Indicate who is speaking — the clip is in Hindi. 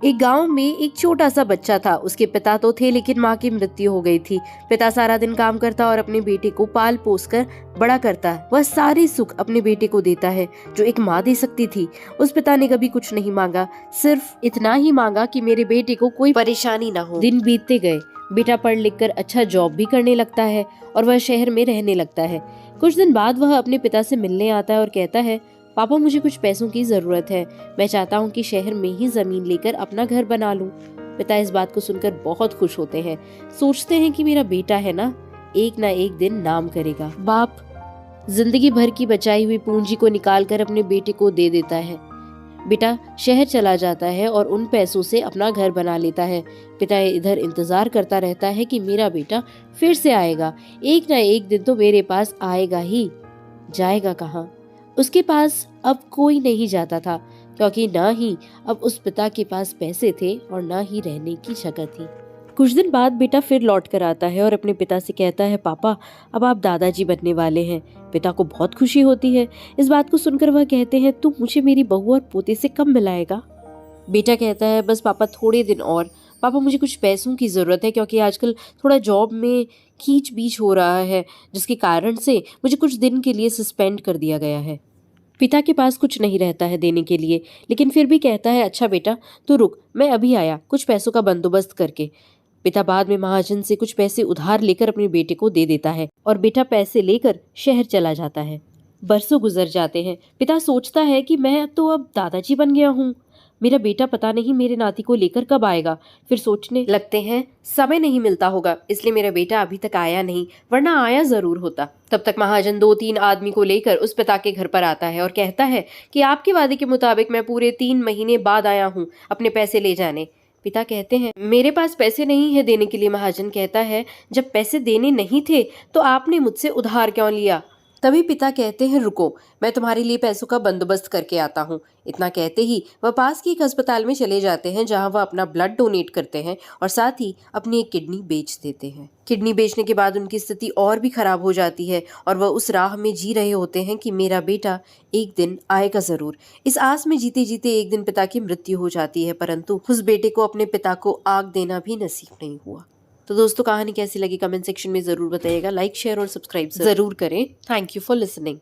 Speaker 1: एक गांव में एक छोटा सा बच्चा था। उसके पिता तो थे लेकिन माँ की मृत्यु हो गई थी। पिता सारा दिन काम करता और अपने बेटे को पाल पोस कर बड़ा करता। वह सारे सुख अपने बेटे को देता है जो एक माँ दे सकती थी। उस पिता ने कभी कुछ नहीं मांगा, सिर्फ इतना ही मांगा कि मेरे बेटे को कोई परेशानी ना हो। दिन बीतते गए, बेटा पढ़ लिख कर अच्छा जॉब भी करने लगता है और वह शहर में रहने लगता है। कुछ दिन बाद वह अपने पिता से मिलने आता है और कहता है, पापा मुझे कुछ पैसों की जरूरत है। मैं चाहता हूँ कि शहर में ही जमीन लेकर अपना घर बना लूं। पिता इस बात को सुनकर बहुत खुश होते हैं। सोचते हैं कि मेरा बेटा है ना एक दिन नाम करेगा। बाप जिंदगी भर की बचाई हुई पूंजी को निकालकर अपने बेटे को दे देता है। बेटा शहर चला जाता है और उन पैसों से अपना घर बना लेता है। पिता इधर इंतजार करता रहता है कि मेरा बेटा फिर से आएगा, एक दिन तो मेरे पास आएगा ही। जाएगा कहाँ? उसके पास अब कोई नहीं जाता था, क्योंकि ना ही अब उस पिता के पास पैसे थे और ना ही रहने की जगह थी। कुछ दिन बाद बेटा फिर लौट कर आता है और अपने पिता से कहता है, पापा अब आप दादाजी बनने वाले हैं। पिता को बहुत खुशी होती है। इस बात को सुनकर वह कहते हैं, तू मुझे मेरी बहू और पोते से कब मिलाएगा? बेटा कहता है, बस पापा थोड़े दिन और। पापा मुझे कुछ पैसों की ज़रूरत है, क्योंकि आजकल थोड़ा जॉब में खींच बीच हो रहा है, जिसके कारण से मुझे कुछ दिन के लिए सस्पेंड कर दिया गया है। पिता के पास कुछ नहीं रहता है देने के लिए, लेकिन फिर भी कहता है, अच्छा बेटा तू रुक, मैं अभी आया कुछ पैसों का बंदोबस्त करके। पिता बाद में महाजन से कुछ पैसे उधार लेकर अपने बेटे को दे देता है और बेटा पैसे लेकर शहर चला जाता है। बरसों गुजर जाते हैं। पिता सोचता है कि मैं तो अब दादाजी बन गया हूँ, मेरा बेटा पता नहीं मेरे नाती को लेकर कब आएगा। फिर सोचने लगते हैं समय नहीं मिलता होगा, इसलिए मेरा बेटा अभी तक आया नहीं, वरना आया जरूर होता। तब तक महाजन 2-3 आदमी को लेकर उस पिता के घर पर आता है और कहता है कि आपके वादे के मुताबिक मैं पूरे 3 महीने बाद आया हूँ अपने पैसे ले जाने। पिता कहते हैं, मेरे पास पैसे नहीं है देने के लिए। महाजन कहता है, जब पैसे देने नहीं थे तो आपने मुझसे उधार क्यों लिया? तभी पिता कहते हैं, रुको मैं तुम्हारे लिए पैसों का बंदोबस्त करके आता हूँ। इतना कहते ही वह पास के एक अस्पताल में चले जाते हैं, जहाँ वह अपना ब्लड डोनेट करते हैं और साथ ही अपनी एक किडनी बेच देते हैं। किडनी बेचने के बाद उनकी स्थिति और भी खराब हो जाती है और वह उस राह में जी रहे होते हैं कि मेरा बेटा एक दिन आएगा जरूर। इस आस में जीते जीते एक दिन पिता की मृत्यु हो जाती है, परंतु उस बेटे को अपने पिता को आग देना भी नसीब नहीं हुआ। तो दोस्तों कहानी कैसी लगी कमेंट सेक्शन में जरूर बताइएगा। लाइक शेयर और सब्सक्राइब जरूर करें। Thank you for listening.